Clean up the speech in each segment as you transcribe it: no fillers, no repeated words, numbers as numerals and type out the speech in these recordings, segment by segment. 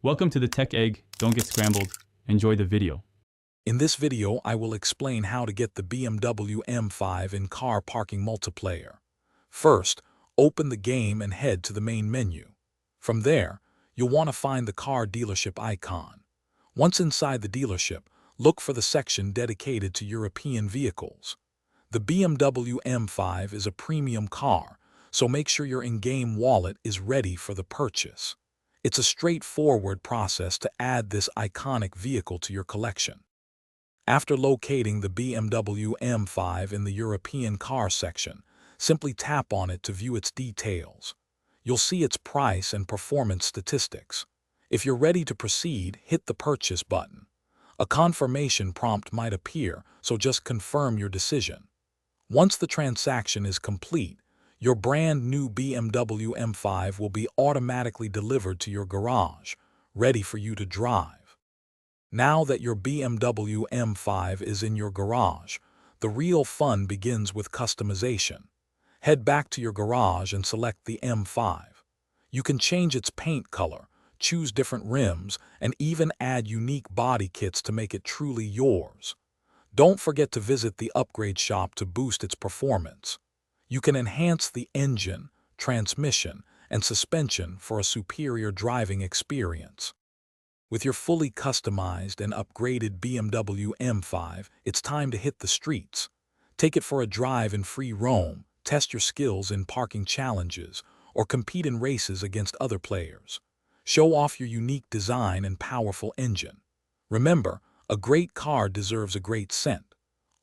Welcome to the Tech Egg. Don't get scrambled. Enjoy the video. In this video, I will explain how to get the BMW M5 in Car Parking Multiplier. First, open the game and head to the main menu. From there, you'll want to find the car dealership icon. Once inside the dealership, look for the section dedicated to European vehicles. The BMW M5 is a premium car, so make sure your in-game wallet is ready for the purchase. It's a straightforward process to add this iconic vehicle to your collection. After locating the BMW M5 in the European car section, simply tap on it to view its details. You'll see its price and performance statistics. If you're ready to proceed, hit the purchase button. A confirmation prompt might appear, so just confirm your decision. Once the transaction is complete, your brand new BMW M5 will be automatically delivered to your garage, ready for you to drive. Now that your BMW M5 is in your garage, the real fun begins with customization. Head back to your garage and select the M5. You can change its paint color, choose different rims, and even add unique body kits to make it truly yours. Don't forget to visit the upgrade shop to boost its performance. You can enhance the engine, transmission, and suspension for a superior driving experience. With your fully customized and upgraded BMW M5, it's time to hit the streets. Take it for a drive in free roam, test your skills in parking challenges, or compete in races against other players. Show off your unique design and powerful engine. Remember, a great car deserves a great scent.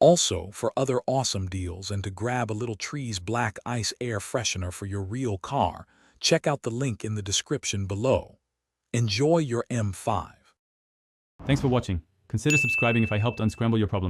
Also, for other awesome deals and to grab a little Trees Black Ice air freshener for your real car, check out the link in the description below. Enjoy your M5. Thanks for watching. Consider subscribing if I helped unscramble your problems.